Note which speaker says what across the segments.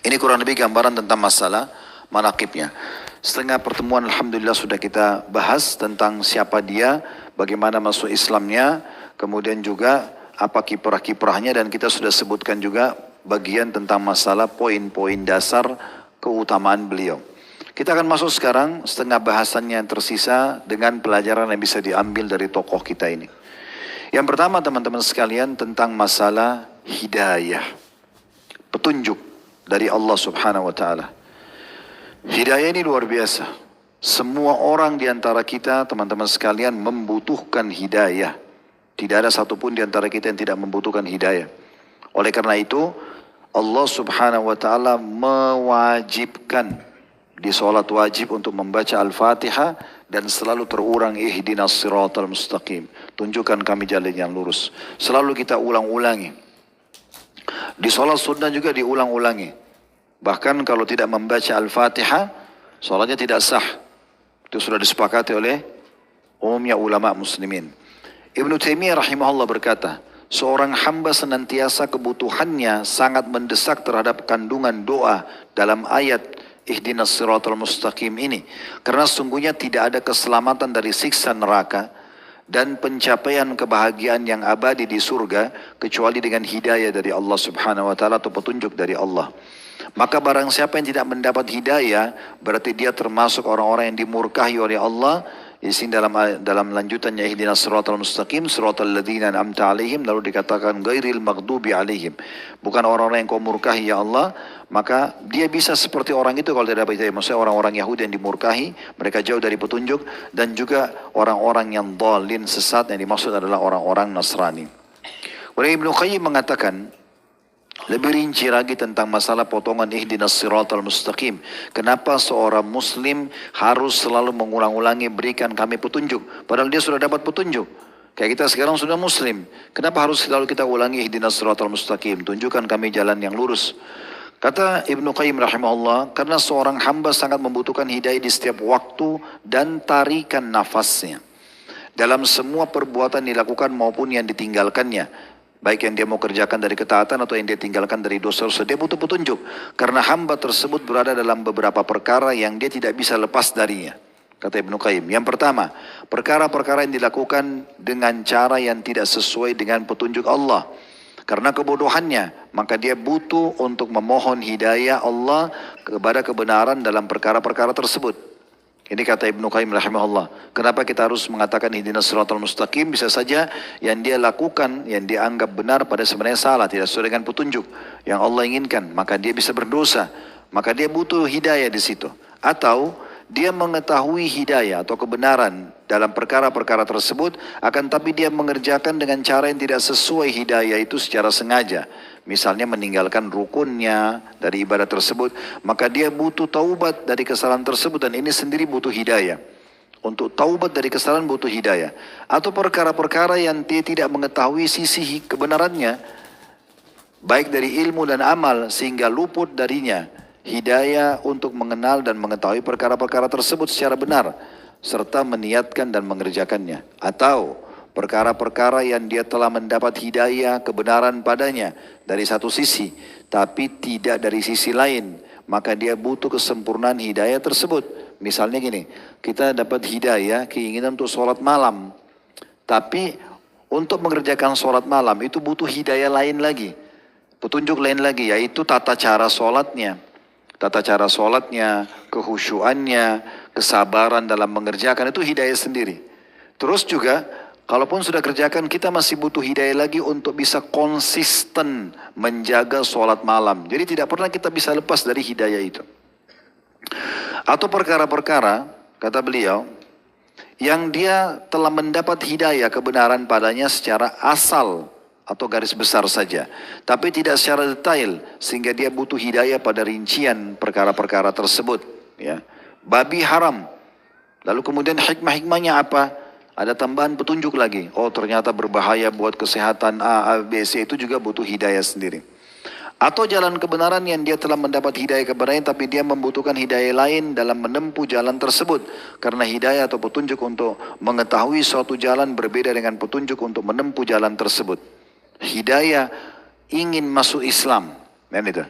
Speaker 1: Ini kurang lebih gambaran tentang masalah manaqibnya. Setengah pertemuan alhamdulillah sudah kita bahas tentang siapa dia, bagaimana masuk Islamnya, kemudian juga apa kiprah-kiprahnya, dan kita sudah sebutkan juga bagian tentang masalah poin-poin dasar keutamaan beliau. Kita akan masuk sekarang setengah bahasannya yang tersisa dengan pelajaran yang bisa diambil dari tokoh kita ini. Yang pertama teman-teman sekalian tentang masalah hidayah, petunjuk dari Allah Subhanahu wa Ta'ala. Hidayah ini luar biasa. Semua orang di antara kita, teman-teman sekalian, membutuhkan hidayah. Tidak ada satupun di antara kita yang tidak membutuhkan hidayah. Oleh karena itu, Allah Subhanahu wa Ta'ala mewajibkan di sholat wajib untuk membaca Al-Fatihah dan selalu terulang ihdinas siratal mustaqim. Tunjukkan kami jalan yang lurus. Selalu kita ulang-ulangi. Di sholat sunnah juga diulang-ulangi. Bahkan kalau tidak membaca Al-Fatihah, sholatnya tidak sah. Itu sudah disepakati oleh umumnya ulama muslimin. Ibnu Taimiyah rahimahullah berkata, seorang hamba senantiasa kebutuhannya sangat mendesak terhadap kandungan doa dalam ayat ihdinas siratal mustaqim ini. Karena sungguhnya tidak ada keselamatan dari siksa neraka dan pencapaian kebahagiaan yang abadi di surga kecuali dengan hidayah dari Allah Subhanahu wa Ta'ala atau petunjuk dari Allah. Maka barang siapa yang tidak mendapat hidayah, berarti dia termasuk orang-orang yang dimurkahi oleh Allah. Di sini dalam lanjutannya ihdinas siratal mustaqim siratal ladzina an'amta 'alaihim, lalu dikatakan ghairil maghdubi 'alaihim. Bukan orang-orang yang kau murkahi ya Allah, maka dia bisa seperti orang itu kalau tidak dapat hidayah. Maksudnya orang-orang Yahudi yang dimurkahi, mereka jauh dari petunjuk, dan juga orang-orang yang dhalin, sesat, yang dimaksud adalah orang-orang Nasrani. Oleh Ibnu Qayyim mengatakan lebih rinci lagi tentang masalah potongan ihdinas siratal mustaqim. Kenapa seorang muslim harus selalu mengulang-ulangi berikan kami petunjuk, padahal dia sudah dapat petunjuk. Kayak kita sekarang sudah muslim, kenapa harus selalu kita ulangi ihdinas siratal mustaqim, tunjukkan kami jalan yang lurus. Kata Ibnu Qayyim rahimahullah, karena seorang hamba sangat membutuhkan hidayah di setiap waktu dan tarikan nafasnya, dalam semua perbuatan dilakukan maupun yang ditinggalkannya. Baik yang dia mau kerjakan dari ketaatan atau yang dia tinggalkan dari dosa-dosa, dia butuh petunjuk. Karena hamba tersebut berada dalam beberapa perkara yang dia tidak bisa lepas darinya. Kata Ibnu Qayyim, yang pertama, perkara-perkara yang dilakukan dengan cara yang tidak sesuai dengan petunjuk Allah. Karena kebodohannya, maka dia butuh untuk memohon hidayah Allah kepada kebenaran dalam perkara-perkara tersebut. Ini kata Ibnu Qayyim rahimahullah. Kenapa kita harus mengatakan ihdinas siratal mustaqim? Bisa saja yang dia lakukan, yang dia anggap benar pada sebenarnya salah, tidak sesuai dengan petunjuk yang Allah inginkan, maka dia bisa berdosa. Maka dia butuh hidayah di situ. Atau dia mengetahui hidayah atau kebenaran dalam perkara-perkara tersebut, akan tapi dia mengerjakan dengan cara yang tidak sesuai hidayah itu secara sengaja. Misalnya meninggalkan rukunnya dari ibadah tersebut, maka dia butuh taubat dari kesalahan tersebut, dan ini sendiri butuh hidayah. Untuk taubat dari kesalahan butuh hidayah. Atau perkara-perkara yang dia tidak mengetahui sisi kebenarannya, baik dari ilmu dan amal, sehingga luput darinya hidayah untuk mengenal dan mengetahui perkara-perkara tersebut secara benar, serta meniatkan dan mengerjakannya. Atau perkara-perkara yang dia telah mendapat hidayah kebenaran padanya dari satu sisi, tapi tidak dari sisi lain, maka dia butuh kesempurnaan hidayah tersebut. Misalnya gini, kita dapat hidayah keinginan untuk sholat malam, tapi untuk mengerjakan sholat malam itu butuh hidayah lain lagi, petunjuk lain lagi, yaitu tata cara sholatnya. Tata cara sholatnya, kehusyuannya, kesabaran dalam mengerjakan, itu hidayah sendiri. Terus juga, kalaupun sudah kerjakan, kita masih butuh hidayah lagi untuk bisa konsisten menjaga sholat malam. Jadi tidak pernah kita bisa lepas dari hidayah itu. Atau perkara-perkara, kata beliau, yang dia telah mendapat hidayah kebenaran padanya secara asal atau garis besar saja, tapi tidak secara detail, sehingga dia butuh hidayah pada rincian perkara-perkara tersebut. Ya. Babi haram, lalu kemudian hikmah-hikmahnya apa? Ada tambahan petunjuk lagi. Oh ternyata berbahaya buat kesehatan A, B, C, itu juga butuh hidayah sendiri. Atau jalan kebenaran yang dia telah mendapat hidayah kebenaran, tapi dia membutuhkan hidayah lain dalam menempuh jalan tersebut. Karena hidayah atau petunjuk untuk mengetahui suatu jalan berbeda dengan petunjuk untuk menempuh jalan tersebut. Hidayah ingin masuk Islam, kan itu.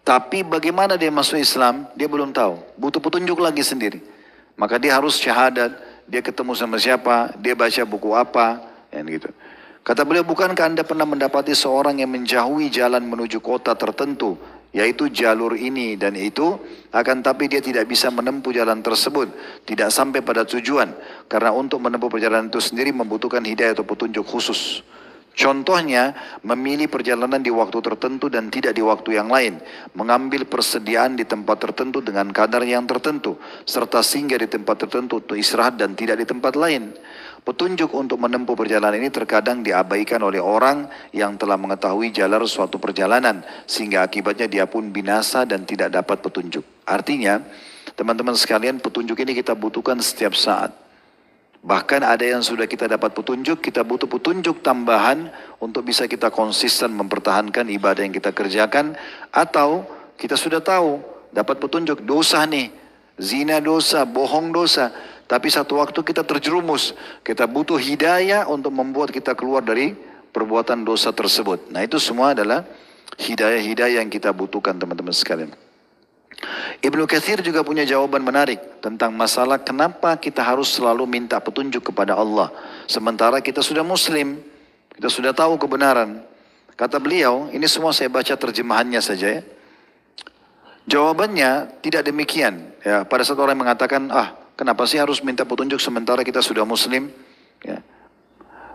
Speaker 1: Tapi bagaimana dia masuk Islam, dia belum tahu. Butuh petunjuk lagi sendiri. Maka dia harus syahadat, dia ketemu sama siapa, dia baca buku apa, dan gitu. Kata beliau, bukankah Anda pernah mendapati seorang yang menjauhi jalan menuju kota tertentu, yaitu jalur ini dan itu, akan tapi dia tidak bisa menempuh jalan tersebut, tidak sampai pada tujuan, karena untuk menempuh perjalanan itu sendiri membutuhkan hidayah atau petunjuk khusus. Contohnya, memilih perjalanan di waktu tertentu dan tidak di waktu yang lain, mengambil persediaan di tempat tertentu dengan kadar yang tertentu, serta singgah di tempat tertentu untuk istirahat dan tidak di tempat lain. Petunjuk untuk menempuh perjalanan ini terkadang diabaikan oleh orang yang telah mengetahui jalan suatu perjalanan, sehingga akibatnya dia pun binasa dan tidak dapat petunjuk. Artinya, teman-teman sekalian, petunjuk ini kita butuhkan setiap saat. Bahkan ada yang sudah kita dapat petunjuk, kita butuh petunjuk tambahan untuk bisa kita konsisten mempertahankan ibadah yang kita kerjakan. Atau kita sudah tahu, dapat petunjuk dosa nih, zina dosa, bohong dosa. Tapi satu waktu kita terjerumus, kita butuh hidayah untuk membuat kita keluar dari perbuatan dosa tersebut. Nah itu semua adalah hidayah-hidayah yang kita butuhkan teman-teman sekalian. Ibnu Katsir juga punya jawaban menarik tentang masalah kenapa kita harus selalu minta petunjuk kepada Allah. Sementara kita sudah muslim, kita sudah tahu kebenaran. Kata beliau, ini semua saya baca terjemahannya saja ya. Jawabannya tidak demikian. Ya, pada saat orang mengatakan, kenapa sih harus minta petunjuk sementara kita sudah muslim? Ya.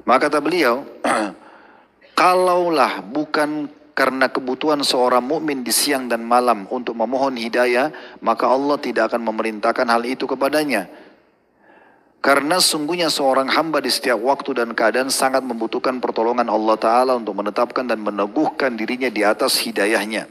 Speaker 1: Maka kata beliau, kalaulah bukan karena kebutuhan seorang mukmin di siang dan malam untuk memohon hidayah, maka Allah tidak akan memerintahkan hal itu kepadanya. Karena sungguhnya seorang hamba di setiap waktu dan keadaan sangat membutuhkan pertolongan Allah Ta'ala untuk menetapkan dan meneguhkan dirinya di atas hidayahnya.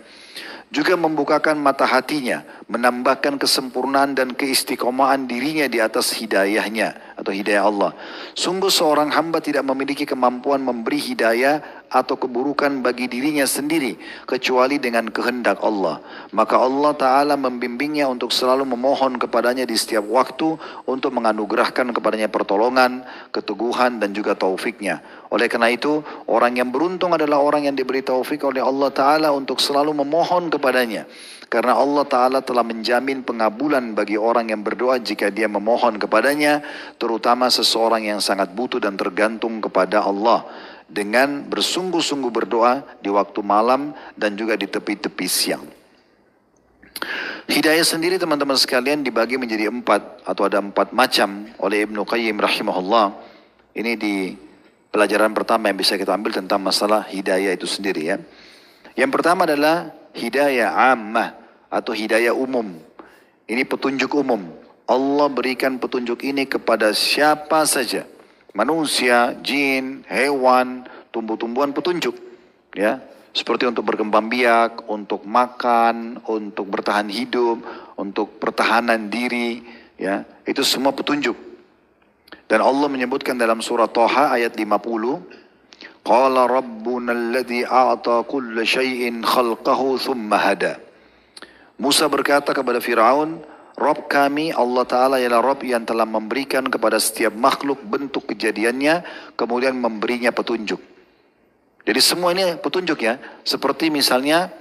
Speaker 1: Juga membukakan mata hatinya, menambahkan kesempurnaan dan keistiqomahan dirinya di atas hidayahnya atau hidayah Allah. Sungguh seorang hamba tidak memiliki kemampuan memberi hidayah atau keburukan bagi dirinya sendiri kecuali dengan kehendak Allah. Maka Allah Ta'ala membimbingnya untuk selalu memohon kepadanya di setiap waktu untuk menganugerahkan kepadanya pertolongan, keteguhan dan juga taufiknya. Oleh karena itu, orang yang beruntung adalah orang yang diberi taufik oleh Allah Ta'ala untuk selalu memohon kepadanya. Karena Allah Ta'ala telah menjamin pengabulan bagi orang yang berdoa jika dia memohon kepadanya, terutama seseorang yang sangat butuh dan tergantung kepada Allah, dengan bersungguh-sungguh berdoa di waktu malam dan juga di tepi-tepi siang. Hidayah sendiri teman-teman sekalian dibagi menjadi 4 atau ada 4 macam oleh Ibnu Qayyim rahimahullah. Ini di pelajaran pertama yang bisa kita ambil tentang masalah hidayah itu sendiri ya. Yang pertama adalah hidayah ammah atau hidayah umum. Ini petunjuk umum. Allah berikan petunjuk ini kepada siapa saja. Manusia, jin, hewan, tumbuh-tumbuhan petunjuk. Ya, seperti untuk berkembang biak, untuk makan, untuk bertahan hidup, untuk pertahanan diri. Ya, itu semua petunjuk. Dan Allah menyebutkan dalam surah Thaha ayat 50, Qala rabbuna alladhi a'ta kulla syai'in khalqahu thumma hada. Musa berkata kepada Firaun, Rabb kami Allah Ta'ala ialah Rabb yang telah memberikan kepada setiap makhluk bentuk kejadiannya, kemudian memberinya petunjuk. Jadi semua ini petunjuk ya. Seperti misalnya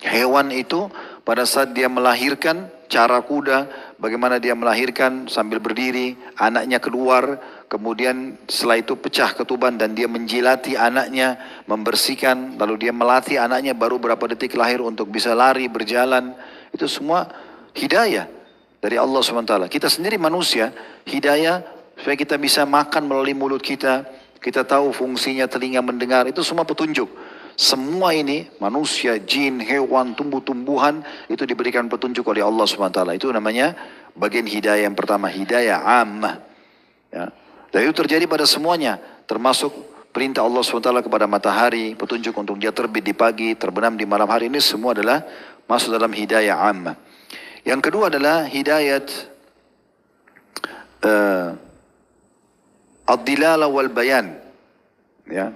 Speaker 1: hewan itu pada saat dia melahirkan, cara kuda, bagaimana dia melahirkan sambil berdiri, anaknya keluar, kemudian setelah itu pecah ketuban dan dia menjilati anaknya, membersihkan, lalu dia melatih anaknya baru berapa detik lahir untuk bisa lari, berjalan. Itu semua hidayah dari Allah SWT. Kita sendiri manusia, hidayah supaya kita bisa makan melalui mulut kita, kita tahu fungsinya telinga mendengar, itu semua petunjuk. Semua ini manusia, jin, hewan, tumbuh-tumbuhan itu diberikan petunjuk oleh Allah SWT. Itu namanya bagian hidayah yang pertama, hidayah ammah. Ya. Dan itu terjadi pada semuanya, termasuk perintah Allah SWT kepada matahari, petunjuk untuk dia terbit di pagi, terbenam di malam hari, ini semua adalah masuk dalam hidayah ammah. Yang kedua adalah hidayat ad-dilala wal bayan. Ya.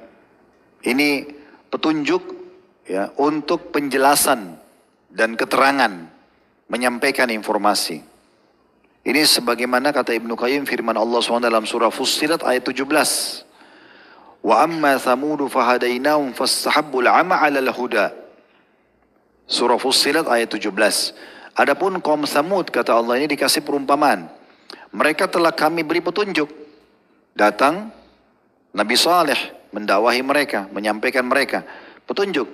Speaker 1: Ini petunjuk ya untuk penjelasan dan keterangan, menyampaikan informasi. Ini sebagaimana kata Ibnu Qayyim firman Allah SWT dalam surah Fussilat ayat 17. Wa amma thamudu fahadainahum fastahabbul 'ama 'alal huda. Surah Fussilat ayat 17. Adapun kaum Tsamud, kata Allah, ini dikasih perumpamaan. Mereka telah kami beri petunjuk. Datang Nabi Saleh mendakwahi mereka, menyampaikan mereka petunjuk.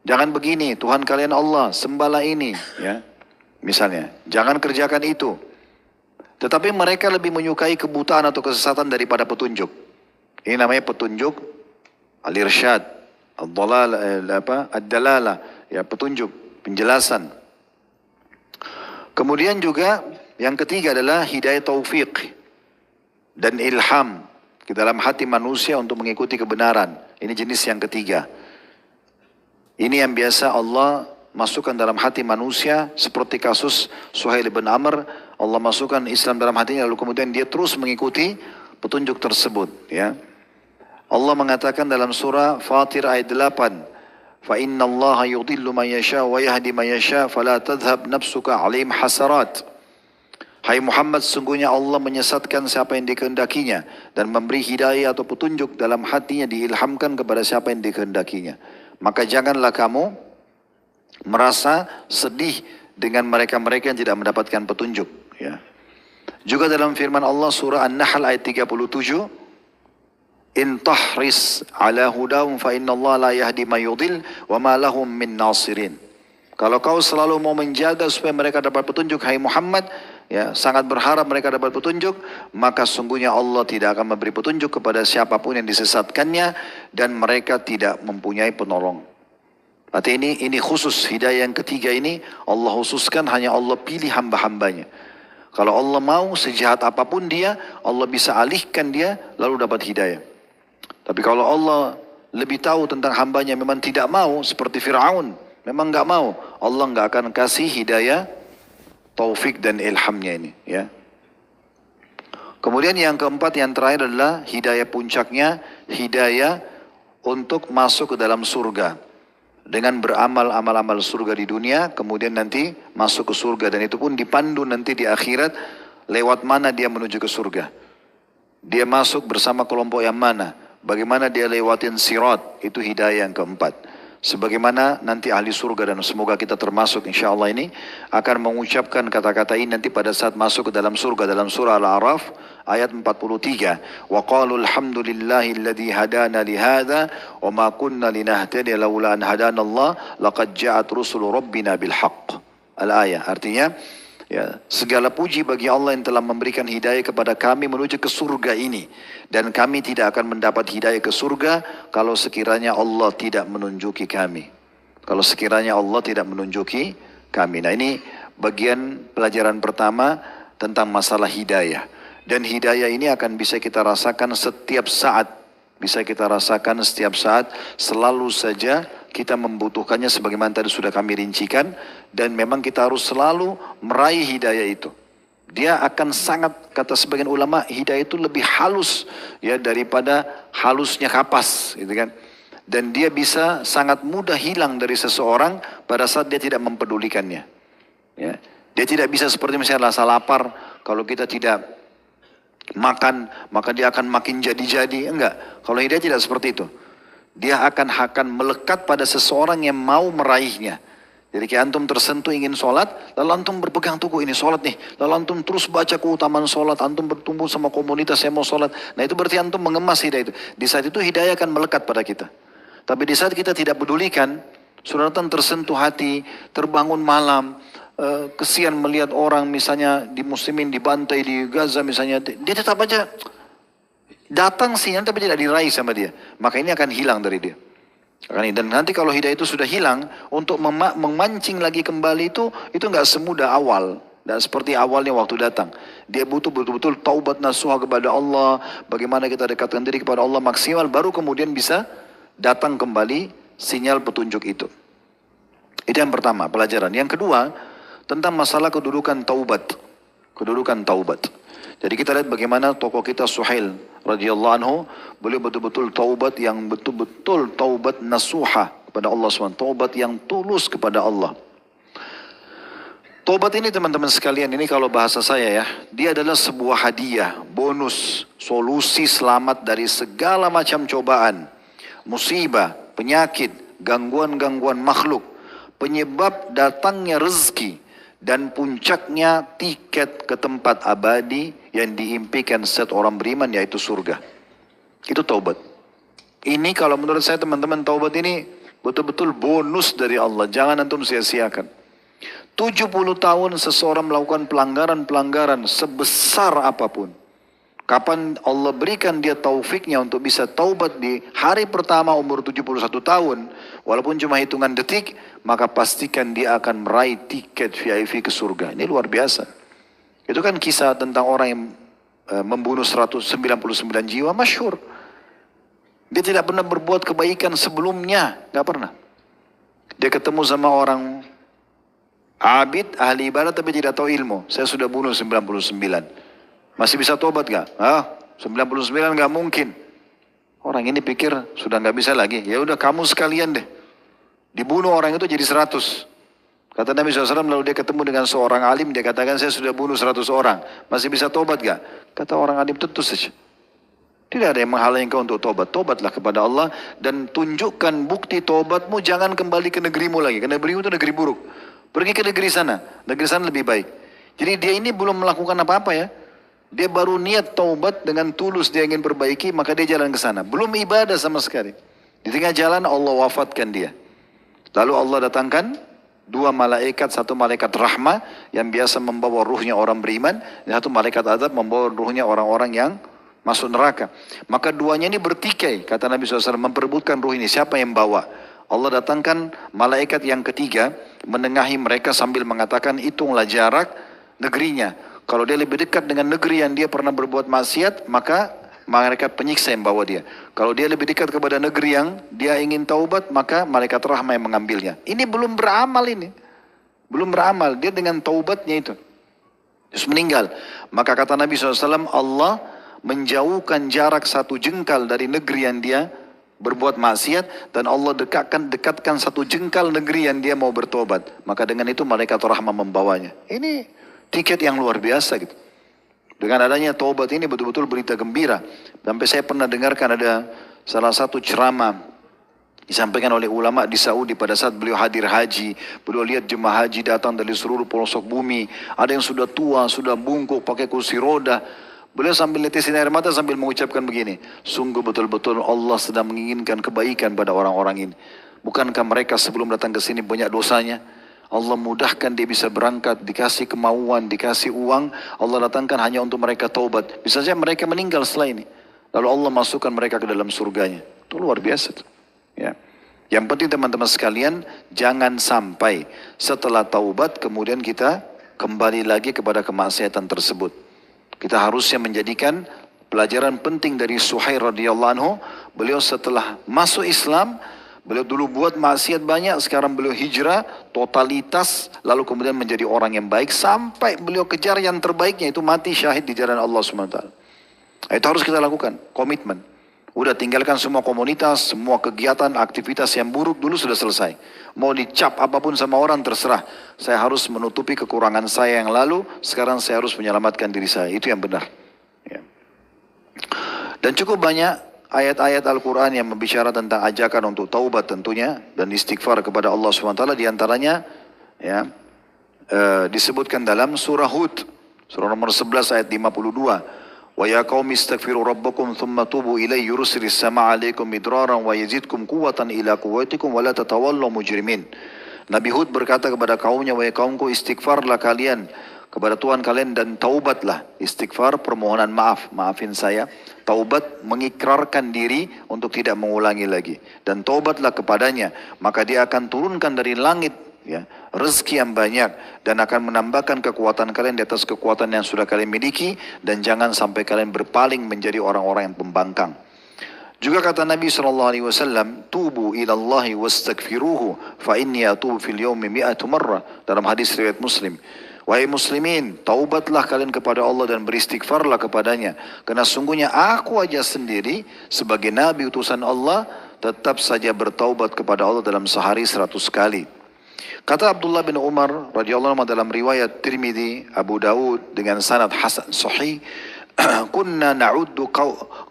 Speaker 1: Jangan begini, Tuhan kalian Allah, sembahlah ini, ya. Misalnya, jangan kerjakan itu. Tetapi mereka lebih menyukai kebutaan atau kesesatan daripada petunjuk. Ini namanya petunjuk al-irsyad, ad-dalalah, ya, petunjuk, penjelasan. Kemudian juga yang ketiga adalah hidayah taufiq dan ilham ke dalam hati manusia untuk mengikuti kebenaran. Ini jenis yang ketiga. Ini yang biasa Allah masukkan dalam hati manusia, seperti kasus Suhail bin Amr. Allah masukkan Islam dalam hatinya, lalu kemudian dia terus mengikuti petunjuk tersebut, ya. Allah mengatakan dalam surah Fatir ayat 8, "Fa inna Allah yudhillu man yasha wa yahdi man yasha, fala tadhhab nafsuka 'alaihim hasarat." Hai Muhammad, sungguhnya Allah menyesatkan siapa yang dikehendakinya dan memberi hidayah atau petunjuk dalam hatinya, diilhamkan kepada siapa yang dikehendakinya. Maka janganlah kamu merasa sedih dengan mereka-mereka yang tidak mendapatkan petunjuk, ya. Juga dalam firman Allah surah An-Nahl ayat 37, "In tahris ala hudahum fa inna Allah la yahdi may yudhil wa ma lahum min nasirin." Kalau kau selalu mau menjaga supaya mereka dapat petunjuk, hai Muhammad, ya, sangat berharap mereka dapat petunjuk, maka sungguhnya Allah tidak akan memberi petunjuk kepada siapapun yang disesatkannya, dan mereka tidak mempunyai penolong. Berarti ini khusus hidayah yang ketiga ini Allah khususkan, hanya Allah pilih hamba-hambanya. Kalau Allah mau, sejahat apapun dia, Allah bisa alihkan dia lalu dapat hidayah. Tapi kalau Allah lebih tahu tentang hambanya memang tidak mau, seperti Fir'aun, memang nggak mau, Allah nggak akan kasih hidayah taufik dan ilhamnya ini, ya. Kemudian yang keempat, yang terakhir adalah hidayah puncaknya, hidayah untuk masuk ke dalam surga. Dengan beramal amal-amal surga di dunia, kemudian nanti masuk ke surga. Dan itu pun dipandu nanti di akhirat, lewat mana dia menuju ke surga. Dia masuk bersama kelompok yang mana, bagaimana dia lewatin sirat, itu hidayah yang keempat. Sebagaimana nanti ahli surga, dan semoga kita termasuk insya Allah ini, akan mengucapkan kata-kata ini nanti pada saat masuk ke dalam surga. Dalam surah Al-A'raf ayat 43, "Wa qalu alhamdulillahilladzi hadana lihada wa ma kunna linahtadiya laula an hadana Allah laqad ja'at rusulu rabbina bil haqq." Al-ayah, artinya, ya, segala puji bagi Allah yang telah memberikan hidayah kepada kami menuju ke surga ini. Dan kami tidak akan mendapat hidayah ke surga kalau sekiranya Allah tidak menunjuki kami. Kalau sekiranya Allah tidak menunjuki kami. Nah, ini bagian pelajaran pertama tentang masalah hidayah. Dan hidayah ini akan bisa kita rasakan setiap saat. Bisa kita rasakan setiap saat, selalu saja kita membutuhkannya sebagaimana tadi sudah kami rincikan. Dan memang kita harus selalu meraih hidayah itu. Dia akan sangat, kata sebagian ulama, hidayah itu lebih halus, ya, daripada halusnya kapas, gitu kan. Dan dia bisa sangat mudah hilang dari seseorang pada saat dia tidak mempedulikannya, ya. Dia tidak bisa seperti misalnya rasa lapar, kalau kita tidak makan maka dia akan makin jadi-jadi. Enggak, kalau hidayah tidak seperti itu. Dia akan melekat pada seseorang yang mau meraihnya. Jadi kayak antum tersentuh ingin sholat, lalu antum berpegang teguh ini sholat nih, lalu antum terus baca keutamaan sholat, antum bertumbuh sama komunitas yang mau sholat. Nah, itu berarti antum mengemas hidayah itu. Di saat itu hidayah akan melekat pada kita. Tapi di saat kita tidak pedulikan, sudah tersentuh hati, terbangun malam, kesian melihat orang misalnya di muslimin dibantai di Gaza misalnya, dia tetap aja datang sinyal tapi tidak diraih sama dia. Maka ini akan hilang dari dia. Dan nanti kalau hidayah itu sudah hilang, untuk memancing lagi kembali itu nggak semudah awal. Dan seperti awalnya waktu datang. Dia butuh betul-betul taubat nasuha kepada Allah. Bagaimana kita dekatkan diri kepada Allah maksimal, baru kemudian bisa datang kembali sinyal petunjuk itu. Itu yang pertama, pelajaran. Yang kedua, tentang masalah kedudukan taubat. Kedudukan taubat. Jadi kita lihat bagaimana tokoh kita Suhail radhiyallahu anhu, beliau betul-betul taubat yang betul-betul taubat nasuha kepada Allah SWT, taubat yang tulus kepada Allah. Taubat ini teman-teman sekalian, ini kalau bahasa saya ya, dia adalah sebuah hadiah, bonus, solusi selamat dari segala macam cobaan, musibah, penyakit, gangguan-gangguan makhluk. penyebab datangnya rezeki, dan puncaknya tiket ke tempat abadi yang diimpikan setiap orang beriman, yaitu surga. Itu taubat. Ini kalau menurut saya teman-teman, taubat ini betul-betul bonus dari Allah. Jangan antum sia-siakan. 70 tahun seseorang melakukan pelanggaran-pelanggaran sebesar apapun. Kapan Allah berikan dia taufiknya untuk bisa taubat di hari pertama umur 71 tahun, walaupun cuma hitungan detik, maka pastikan dia akan meraih tiket VIP ke surga. Ini luar biasa. Itu kan kisah tentang orang yang membunuh 199 jiwa, masyhur. Dia tidak pernah berbuat kebaikan sebelumnya, nggak pernah. Dia ketemu sama orang abid, ahli ibadah tapi tidak tahu ilmu. Saya sudah bunuh 99. Masih bisa tobat gak? 99 gak mungkin. Orang ini pikir sudah gak bisa lagi. Ya udah kamu sekalian deh. Dibunuh orang itu jadi 100. Kata Nabi SAW, lalu dia ketemu dengan seorang alim, dia katakan saya sudah bunuh 100 orang. Masih bisa tobat gak? Kata orang alim, tentu saja. Tidak ada yang menghalangi kau untuk tobat. Tobatlah kepada Allah dan tunjukkan bukti tobatmu. Jangan kembali ke negerimu lagi. Karena negerimu itu negeri buruk. Pergi ke negeri sana. Negeri sana lebih baik. Jadi dia ini belum melakukan apa-apa ya. Dia baru niat taubat dengan tulus dia ingin perbaiki, maka dia jalan ke sana. Belum ibadah sama sekali. Di tengah jalan Allah wafatkan dia. Lalu Allah datangkan 2 malaikat, 1 malaikat rahmah yang biasa membawa ruhnya orang beriman, dan 1 malaikat azab membawa ruhnya orang-orang yang masuk neraka. Maka duanya ini bertikai, kata Nabi SAW, memperebutkan ruh ini. Siapa yang bawa? Allah datangkan malaikat yang ketiga, menengahi mereka sambil mengatakan, hitunglah jarak negerinya. Kalau dia lebih dekat dengan negeri yang dia pernah berbuat maksiat, maka malaikat penyiksa yang bawa dia. Kalau dia lebih dekat kepada negeri yang dia ingin taubat, maka malaikat rahmah yang mengambilnya. Ini belum beramal ini. Belum beramal. Dia dengan taubatnya itu. Terus meninggal. Maka kata Nabi SAW, Allah menjauhkan jarak 1 jengkal dari negeri yang dia berbuat maksiat, dan Allah dekatkan 1 jengkal negeri yang dia mau bertobat. Maka dengan itu malaikat rahmah membawanya. Ini tiket yang luar biasa gitu. Dengan adanya taubat ini betul-betul berita gembira. Sampai saya pernah dengarkan ada salah satu ceramah disampaikan oleh ulama di Saudi pada saat beliau hadir haji. Beliau lihat jemaah haji datang dari seluruh pelosok bumi. Ada yang sudah tua, sudah bungkuk, pakai kursi roda. Beliau sambil netesin air mata sambil mengucapkan begini. Sungguh betul-betul Allah sedang menginginkan kebaikan pada orang-orang ini. Bukankah mereka sebelum datang ke sini banyak dosanya? Allah mudahkan dia bisa berangkat, dikasih kemauan, dikasih uang. Allah datangkan hanya untuk mereka taubat. Bisa saja mereka meninggal setelah ini. Lalu Allah masukkan mereka ke dalam surganya. Itu luar biasa. Ya. Yang penting teman-teman sekalian, jangan sampai setelah taubat kemudian kita kembali lagi kepada kemaksiatan tersebut. Kita harusnya menjadikan pelajaran penting dari Suhair radhiyallahu anhu. Beliau setelah masuk Islam, beliau dulu buat maksiat banyak, sekarang beliau hijrah, totalitas, lalu kemudian menjadi orang yang baik, sampai beliau kejar yang terbaiknya, itu mati syahid di jalan Allah SWT. Itu harus kita lakukan, komitmen. Udah tinggalkan semua komunitas, semua kegiatan, aktivitas yang buruk dulu sudah selesai. Mau dicap apapun sama orang terserah. Saya harus menutupi kekurangan saya yang lalu, sekarang saya harus menyelamatkan diri saya. Itu yang benar. Ya. Dan cukup banyak ayat-ayat Al-Quran yang membicara tentang ajakan untuk taubat tentunya dan istighfar kepada Allah SWT. Di antaranya ya, disebutkan dalam surah Hud, surah nomor 11 ayat 52. Wa ya qaumi istaghfiru rabbakum thumma tubu ilaihi yursilis sama' alaikum midraran wa yazidkum quwwatan ila quwwatikum wa la tatawallaw mujrimin. Nabi Hud berkata kepada kaumnya, wahai kaumku, istighfarlah kalian kepada Tuhan kalian dan taubatlah. Istighfar, permohonan maaf, maafin saya. Taubat, mengikrarkan diri untuk tidak mengulangi lagi. Dan taubatlah kepadanya, maka dia akan turunkan dari langit ya, rezeki yang banyak dan akan menambahkan kekuatan kalian di atas kekuatan yang sudah kalian miliki, dan jangan sampai kalian berpaling menjadi orang-orang yang pembangkang. Juga kata Nabi SAW, tubu ilallahi wastaghfiruhu fa inni atubu fil yawmi mi'atu marrah, dalam hadis riwayat Muslim. Wahai muslimin, taubatlah kalian kepada Allah dan beristighfarlah kepadanya, karena sungguhnya aku aja sendiri sebagai Nabi utusan Allah tetap saja bertaubat kepada Allah dalam sehari 100 kali. Kata Abdullah bin Umar radhiyallahu anhu dalam riwayat Tirmidzi, Abu Daud dengan sanad hasan sahih, kunna na'uddu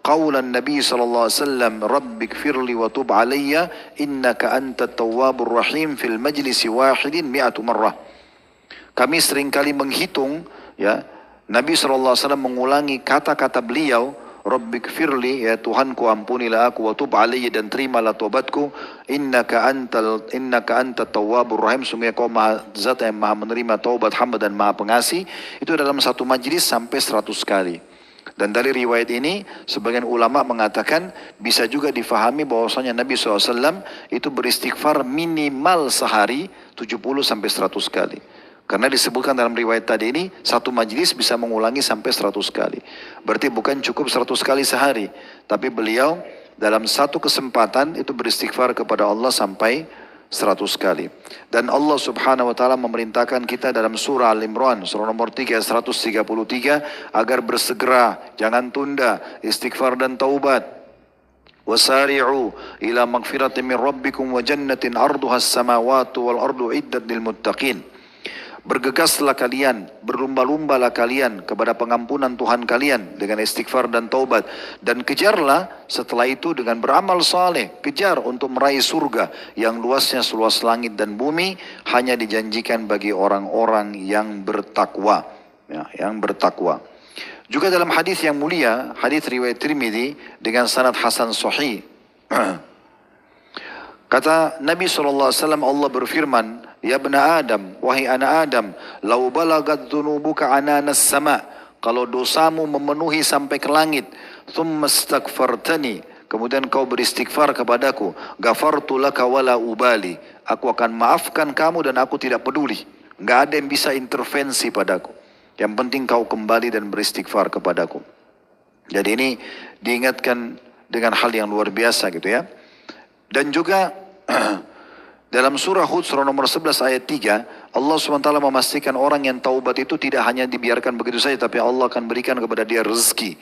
Speaker 1: qawlan Nabi sallallahu alaihi wasallam rabbighfirli wa tub alayya innaka antat tawwabur rahim fil majlisi wahidin mi'atu marrah. Kami seringkali menghitung ya Nabi sallallahu alaihi wasallam mengulangi kata-kata beliau, rabbighfirli, ya Tuhanku ampunilah aku, wa tub alayya, dan terimalah tobatku, innaka antat tawwabur rahim, sungguh kau zat yang maha menerima taubat hamba dan maha pengasih. Itu dalam satu majlis sampai 100 kali. Dan dari riwayat ini, sebagian ulama mengatakan bisa juga difahami bahwasanya Nabi SAW itu beristighfar minimal sehari 70 sampai 100 kali. Karena disebutkan dalam riwayat tadi ini, satu majlis bisa mengulangi sampai 100 kali. Berarti bukan cukup 100 kali sehari. Tapi beliau dalam satu kesempatan itu beristighfar kepada Allah sampai 100 kali. Dan Allah subhanahu wa ta'ala memerintahkan kita dalam surah Al-Imran, surah nomor 3, 133, agar bersegera, jangan tunda, istighfar dan taubat. Wasari'u ila magfiratin min rabbikum wa jannatin arduhas samawatu wal ardu iddat lil muttaqin. Bergegaslah kalian, berlumba-lumbalah kalian kepada pengampunan Tuhan kalian dengan istighfar dan taubat. Dan kejarlah setelah itu dengan beramal saleh. Kejar untuk meraih surga yang luasnya seluas langit dan bumi, hanya dijanjikan bagi orang-orang yang bertakwa. Ya, yang bertakwa. Juga dalam hadis yang mulia, hadis riwayat Tirmidzi dengan sanad hasan sahih. Kata Nabi SAW, Allah berfirman, ya bna Adam, wahai anak Adam, lau balagat dhunubuka ananas sama, kalau dosamu memenuhi sampai ke langit, thumma astaghfartani, kemudian kau beristighfar kepadaku, ghafartu laka wala ubali, aku akan maafkan kamu dan aku tidak peduli. Enggak ada yang bisa intervensi padaku. Yang penting kau kembali dan beristighfar kepadaku. Jadi ini diingatkan dengan hal yang luar biasa gitu ya. Dan juga dalam surah Hud surah nomor 11 ayat 3, Allah SWT memastikan orang yang taubat itu tidak hanya dibiarkan begitu saja, tapi Allah akan berikan kepada dia rezeki,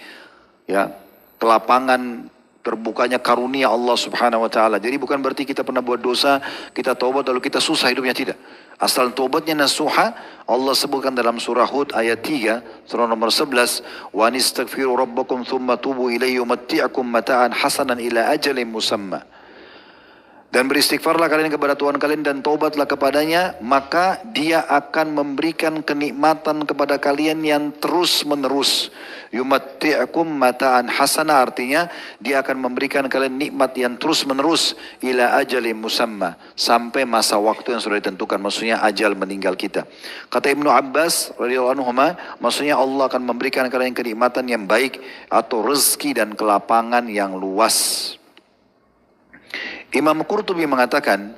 Speaker 1: ya, kelapangan, terbukanya karunia Allah Subhanahu wa taala. Jadi bukan berarti kita pernah buat dosa, kita taubat lalu kita susah hidupnya, tidak. Asal taubatnya nasuha, Allah sebutkan dalam surah Hud ayat 3, surah nomor 11, wa anistaghfiru rabbakum thumma tubu ilayhi yumatti'akum mata'an hasanan ila ajalin musamma. Dan beristighfarlah kalian kepada Tuhan kalian dan taubatlah kepadanya, maka dia akan memberikan kenikmatan kepada kalian yang terus menerus. Yumatti'akum mata'an hasana, artinya dia akan memberikan kalian nikmat yang terus menerus ila ajalin musamma, sampai masa waktu yang sudah ditentukan, maksudnya ajal meninggal kita. Kata Ibnu Abbas radhiyallahu anhu, maksudnya Allah akan memberikan kalian kenikmatan yang baik atau rezeki dan kelapangan yang luas. Imam Qurtubi mengatakan,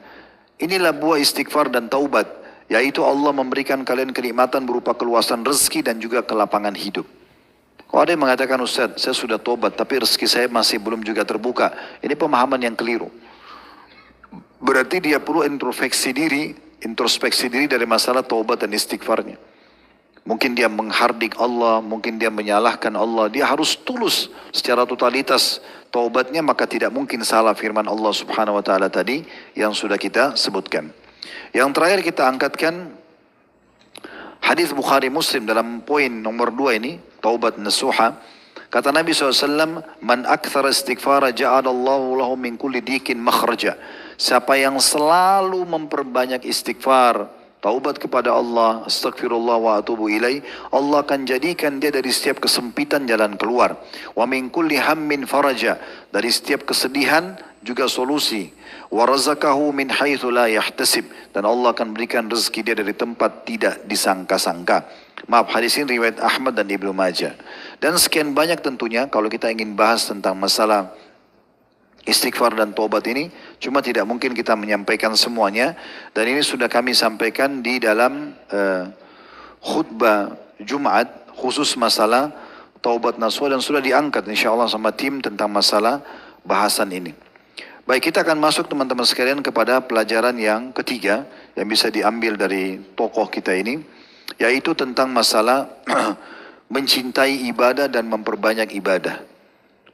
Speaker 1: inilah buah istighfar dan taubat, yaitu Allah memberikan kalian kenikmatan berupa keluasan rezeki dan juga kelapangan hidup. Kalau ada yang mengatakan, Ustaz, saya sudah taubat tapi rezeki saya masih belum juga terbuka, ini pemahaman yang keliru. Berarti dia perlu introspeksi diri dari masalah taubat dan istighfarnya. Mungkin dia menghardik Allah, mungkin dia menyalahkan Allah. Dia harus tulus secara totalitas taubatnya, maka tidak mungkin salah firman Allah Subhanahu wa taala tadi yang sudah kita sebutkan. Yang terakhir kita angkatkan hadis Bukhari Muslim dalam poin nomor 2 ini, taubat nasuha. Kata Nabi SAW, man akthara istighfara ja'alallahu lahu min kulli dikin makhraja. Siapa yang selalu memperbanyak istighfar, taubat kepada Allah, astagfirullah wa atubu ilaih, Allah akan jadikan dia dari setiap kesempitan jalan keluar. Wa min kulli hammin faraja, dari setiap kesedihan juga solusi. Wa razaqahu min haitsu la yahtasib, dan Allah akan berikan rezeki dia dari tempat tidak disangka-sangka. Maaf, hadis ini riwayat Ahmad dan Ibnu Majah. Dan sekian banyak tentunya kalau kita ingin bahas tentang masalah istighfar dan taubat ini, cuma tidak mungkin kita menyampaikan semuanya. Dan ini sudah kami sampaikan di dalam khutbah Jumat khusus masalah taubat nasuha, dan sudah diangkat insyaAllah sama tim tentang masalah bahasan ini. Baik, kita akan masuk teman-teman sekalian kepada pelajaran yang ketiga yang bisa diambil dari tokoh kita ini, yaitu tentang masalah mencintai ibadah dan memperbanyak ibadah.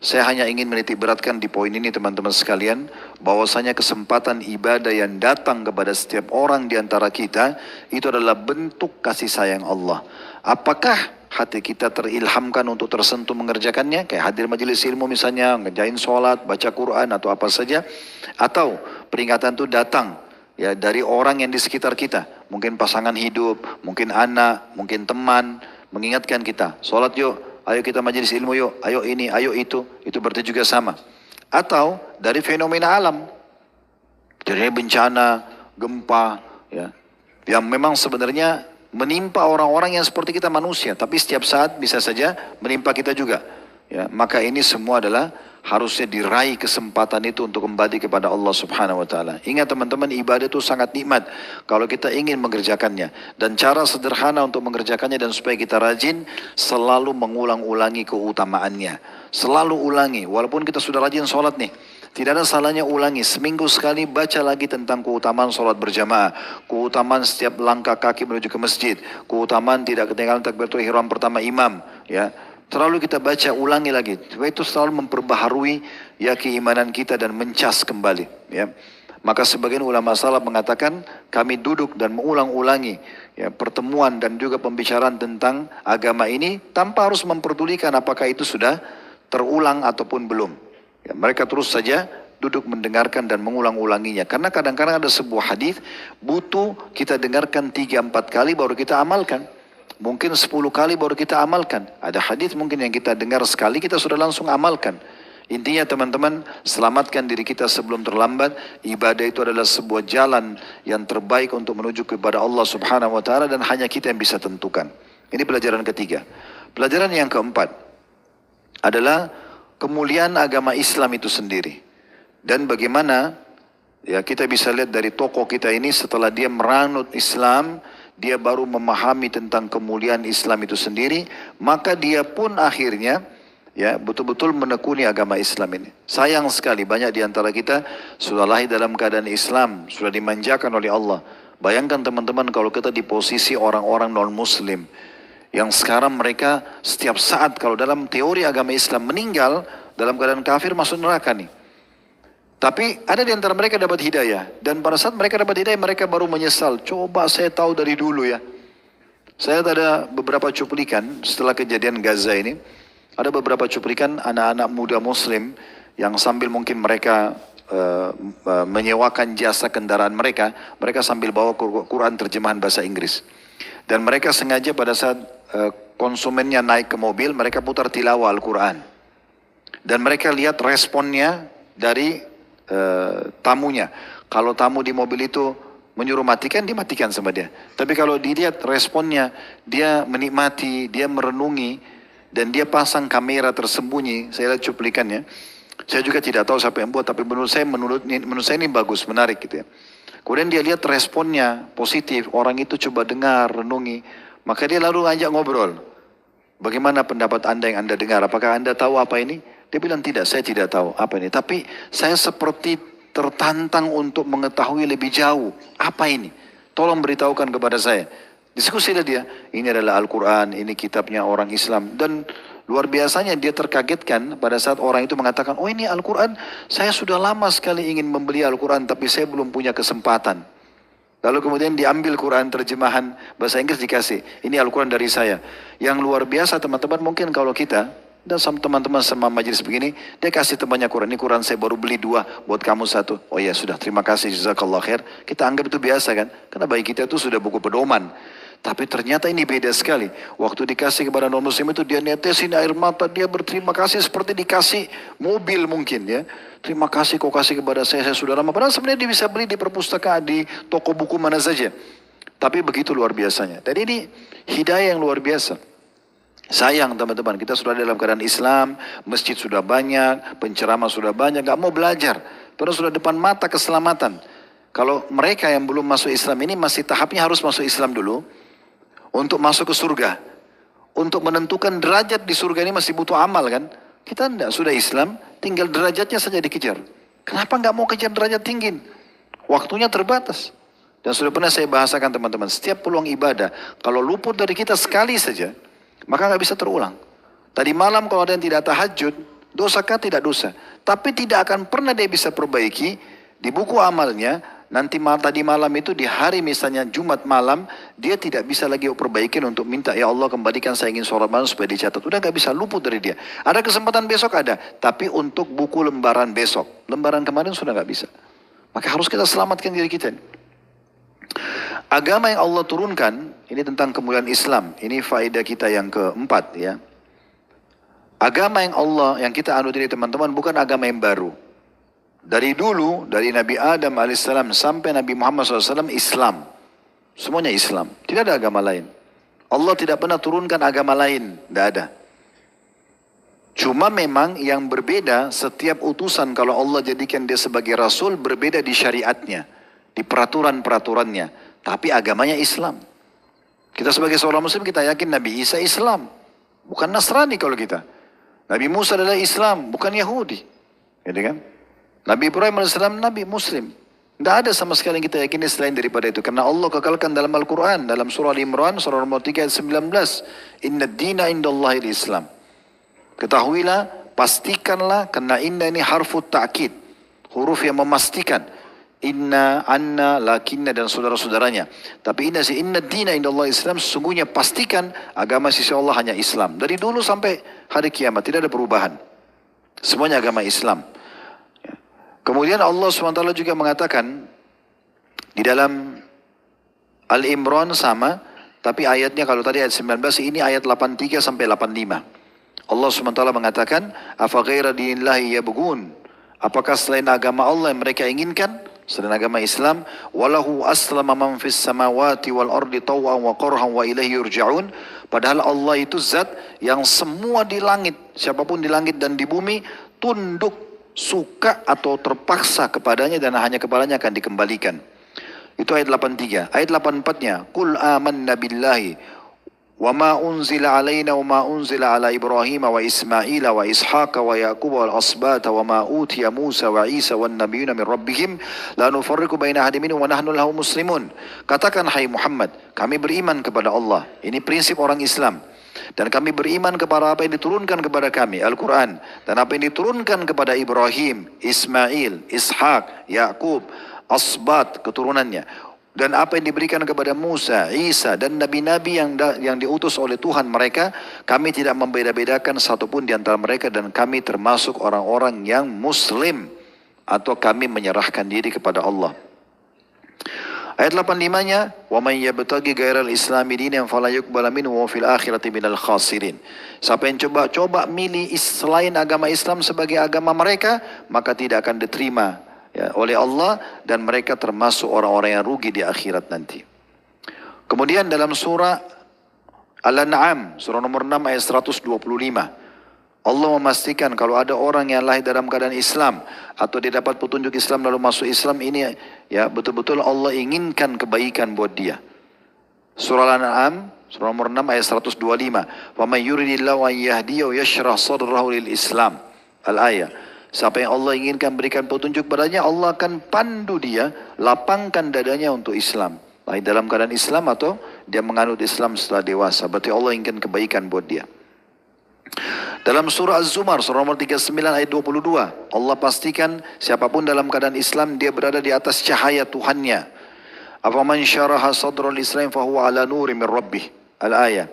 Speaker 1: Saya hanya ingin menitik beratkan di poin ini teman-teman sekalian, bahwasanya kesempatan ibadah yang datang kepada setiap orang di antara kita itu adalah bentuk kasih sayang Allah. Apakah hati kita terilhamkan untuk tersentuh mengerjakannya, kayak hadir majelis ilmu misalnya, ngerjain sholat, baca Quran atau apa saja, atau peringatan itu datang ya dari orang yang di sekitar kita, mungkin pasangan hidup, mungkin anak, mungkin teman, mengingatkan kita, sholat yuk, ayo kita majelis ilmu yuk, ayo ini, ayo itu berarti juga sama. Atau dari fenomena alam, jadi bencana, gempa, ya, yang memang sebenarnya menimpa orang-orang yang seperti kita manusia, tapi setiap saat bisa saja menimpa kita juga. Ya, maka ini semua adalah harusnya diraih kesempatan itu untuk kembali kepada Allah Subhanahu wa taala. Ingat teman-teman, ibadah itu sangat nikmat kalau kita ingin mengerjakannya. Dan cara sederhana untuk mengerjakannya dan supaya kita rajin, selalu mengulang-ulangi keutamaannya. Selalu ulangi, walaupun kita sudah rajin sholat nih. Tidak ada salahnya ulangi, seminggu sekali baca lagi tentang keutamaan sholat berjamaah, keutamaan setiap langkah kaki menuju ke masjid, keutamaan tidak ketinggalan takbiratul ihram pertama imam, ya. Terlalu kita baca, ulangi lagi. Supaya itu selalu memperbaharui ya keimanan kita dan mencas kembali, ya. Maka sebagian ulama salaf mengatakan kami duduk dan mengulang-ulangi ya, pertemuan dan juga pembicaraan tentang agama ini tanpa harus memperdulikan apakah itu sudah terulang ataupun belum. Ya, mereka terus saja duduk mendengarkan dan mengulang-ulanginya. Karena kadang-kadang ada sebuah hadis butuh kita dengarkan 3-4 kali baru kita amalkan. Mungkin 10 kali baru kita amalkan. Ada hadis mungkin yang kita dengar sekali kita sudah langsung amalkan. Intinya teman-teman, selamatkan diri kita sebelum terlambat. Ibadah itu adalah sebuah jalan yang terbaik untuk menuju kepada Allah Subhanahu wa taala dan hanya kita yang bisa tentukan. Ini pelajaran ketiga. Pelajaran yang keempat adalah kemuliaan agama Islam itu sendiri. Dan bagaimana ya kita bisa lihat dari tokoh kita ini setelah dia meranut Islam, dia baru memahami tentang kemuliaan Islam itu sendiri, maka dia pun akhirnya ya betul-betul menekuni agama Islam ini. Sayang sekali banyak di antara kita sudah lahir dalam keadaan Islam, sudah dimanjakan oleh Allah. Bayangkan teman-teman kalau kita di posisi orang-orang non-muslim yang sekarang mereka setiap saat kalau dalam teori agama Islam meninggal dalam keadaan kafir masuk neraka nih. Tapi ada di antara mereka dapat hidayah. Dan pada saat mereka dapat hidayah mereka baru menyesal. Coba saya tahu dari dulu ya. Saya ada beberapa cuplikan setelah kejadian Gaza ini. Ada beberapa cuplikan anak-anak muda muslim yang sambil mungkin mereka menyewakan jasa kendaraan mereka. Mereka sambil bawa Quran terjemahan bahasa Inggris. Dan mereka sengaja pada saat konsumennya naik ke mobil, mereka putar tilawah Al-Quran. Dan mereka lihat responnya dari tamunya. Kalau tamu di mobil itu menyuruh matikan, dia matikan sama dia. Tapi kalau dilihat responnya, dia menikmati, dia merenungi, dan dia pasang kamera tersembunyi. Saya lihat cuplikannya. Saya juga tidak tahu siapa yang buat, tapi menurut saya ini bagus, menarik gitu ya. Kemudian dia lihat responnya positif, orang itu coba dengar, renungi. Maka dia lalu ajak ngobrol. Bagaimana pendapat Anda yang Anda dengar? Apakah Anda tahu apa ini? Dia bilang tidak, saya tidak tahu apa ini. Tapi saya seperti tertantang untuk mengetahui lebih jauh. Apa ini? Tolong beritahukan kepada saya. Diskusilah dia. Ini adalah Al-Quran, ini kitabnya orang Islam. Dan luar biasanya dia terkagetkan pada saat orang itu mengatakan, oh ini Al-Quran, saya sudah lama sekali ingin membeli Al-Quran tapi saya belum punya kesempatan. Lalu kemudian diambil Quran terjemahan bahasa Inggris dikasih, ini Al-Quran dari saya. Yang luar biasa teman-teman, mungkin kalau kita dan sama teman-teman sama majelis begini, dia kasih temannya Quran, ini Quran saya baru beli 2, buat kamu 1. Oh ya sudah, terima kasih, jazakallah khair. Kita anggap itu biasa kan, karena bagi kita itu sudah buku pedoman. Tapi ternyata ini beda sekali. Waktu dikasih kepada non-muslim itu dia netesin air mata, dia berterima kasih seperti dikasih mobil mungkin ya. Terima kasih kau kasih kepada saya sudah lama. Padahal sebenarnya dia bisa beli di perpustakaan, di toko buku mana saja. Tapi begitu luar biasanya. Dan ini hidayah yang luar biasa. Sayang teman-teman, kita sudah dalam keadaan Islam, masjid sudah banyak, penceramah sudah banyak, gak mau belajar. Terus sudah depan mata keselamatan. Kalau mereka yang belum masuk Islam ini masih tahapnya harus masuk Islam dulu. Untuk masuk ke surga. Untuk menentukan derajat di surga ini masih butuh amal kan. Kita enggak, sudah Islam, tinggal derajatnya saja dikejar. Kenapa enggak mau kejar derajat tinggi? Waktunya terbatas. Dan sudah pernah saya bahasakan teman-teman, setiap peluang ibadah, kalau luput dari kita sekali saja, maka enggak bisa terulang. Tadi malam kalau ada yang tidak tahajud, dosakah tidak dosa. Tapi tidak akan pernah dia bisa perbaiki, di buku amalnya, nanti tadi malam itu di hari misalnya Jumat malam, dia tidak bisa lagi perbaikin untuk minta, ya Allah kembalikan saya ingin sholat malam supaya dicatat. Udah nggak bisa, luput dari dia. Ada kesempatan besok ada, tapi untuk buku lembaran besok, lembaran kemarin sudah nggak bisa. Maka harus kita selamatkan diri kita. Agama yang Allah turunkan, ini tentang kemuliaan Islam. Ini faedah kita yang keempat ya. Agama yang Allah, yang kita anut ini teman-teman, bukan agama yang baru. Dari dulu, dari Nabi Adam alaihissalam sampai Nabi Muhammad SAW, Islam. Semuanya Islam. Tidak ada agama lain. Allah tidak pernah turunkan agama lain. Tidak ada. Cuma memang yang berbeda, setiap utusan kalau Allah jadikan dia sebagai Rasul, berbeda di syariatnya. Di peraturan-peraturannya. Tapi agamanya Islam. Kita sebagai seorang Muslim, kita yakin Nabi Isa Islam. Bukan Nasrani kalau kita. Nabi Musa adalah Islam, bukan Yahudi. Gitu kan? Nabi Ibrahim AS Nabi Muslim. Tidak ada sama sekali yang kita yakini selain daripada itu. Karena Allah kekalkan dalam Al-Quran. Dalam surah Al-Imran, surah nomor 3 ayat 19. Inna dina indallahil Islam. Ketahuilah, pastikanlah, karena inna ini harfut ta'kid. Huruf yang memastikan. Inna, anna, lakinna, dan saudara-saudaranya. Tapi inna dina indallahil Islam. Sesungguhnya pastikan agama sisi Allah hanya Islam. Dari dulu sampai hari kiamat. Tidak ada perubahan. Semuanya agama Islam. Kemudian Allah SWT juga mengatakan di dalam Al-Imran sama, tapi ayatnya kalau tadi ayat 19, ini ayat 83 sampai 85. Allah SWT mengatakan, "Afa ghaira dinillahi yabghun?" Apakah selain agama Allah yang mereka inginkan? Selain agama Islam, "Walahu aslama man fis samawati wal ardi taw'an wa qarhan wa ilaihi yurja'un." Padahal Allah itu zat yang semua di langit, siapapun di langit dan di bumi, tunduk, suka atau terpaksa kepadanya dan hanya kepadanya akan dikembalikan. Itu ayat 83. Ayat 84-nya, "Qul amanna billahi wa ma unzila alaina wa ma unzila ala Ibrahim wa Ismaila wa Ishaq wa Yaqub wal asbata wa ma utiya Musa wa Isa wan nabiyuna min rabbihim la nufarriqu baina ahadin minhum wa nahnu lahu muslimun." Katakan hai Muhammad, kami beriman kepada Allah. Ini prinsip orang Islam. Dan kami beriman kepada apa yang diturunkan kepada kami, Al-Quran. Dan apa yang diturunkan kepada Ibrahim, Ismail, Ishak, Yaqub, Asbat, keturunannya. Dan apa yang diberikan kepada Musa, Isa, dan nabi-nabi yang diutus oleh Tuhan mereka. Kami tidak membeda-bedakan satupun di antara mereka. Dan kami termasuk orang-orang yang Muslim. Atau kami menyerahkan diri kepada Allah. Ayat 85-nya, "Wa man yabtaghi ghairal islami dinan fala yuqbala minhu wa fil akhirati minal khasirin." Siapa yang coba milih selain agama Islam sebagai agama mereka, maka tidak akan diterima ya, oleh Allah dan mereka termasuk orang-orang yang rugi di akhirat nanti. Kemudian dalam surah Al-An'am, surah nomor 6 ayat 125. Allah memastikan kalau ada orang yang lahir dalam keadaan Islam atau dia dapat petunjuk Islam lalu masuk Islam, ini ya betul-betul Allah inginkan kebaikan buat dia. Surah Al-An'am surah nomor 6 ayat 125. "Wa may yuridillahu an yahdiyahu yashrah sadrahu lil Islam." Al-ayat. Siapa yang Allah inginkan berikan petunjuk padanya, Allah akan pandu dia, lapangkan dadanya untuk Islam. Lahir dalam keadaan Islam atau dia menganut Islam setelah dewasa. Berarti Allah inginkan kebaikan buat dia. Dalam surah Az-Zumar, surah nomor 39 ayat 22, Allah pastikan siapapun dalam keadaan Islam, dia berada di atas cahaya Tuhannya. "Afaman syaraha sadral Islam fahuwa ala nuri min rabbih." Al-ayat.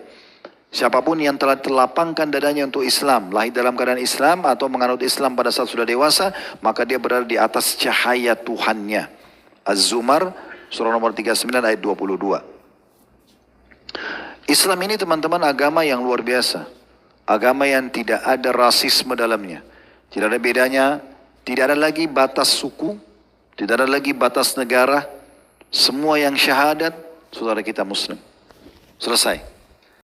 Speaker 1: Siapapun yang telah terlapangkan dadanya untuk Islam, lahir dalam keadaan Islam atau menganut Islam pada saat sudah dewasa, maka dia berada di atas cahaya Tuhannya. Az-Zumar, surah nomor 39 ayat 22. Islam ini teman-teman agama yang luar biasa. Agama yang tidak ada rasisme dalamnya. Tidak ada bedanya, tidak ada lagi batas suku, tidak ada lagi batas negara. Semua yang syahadat, saudara kita Muslim. Selesai.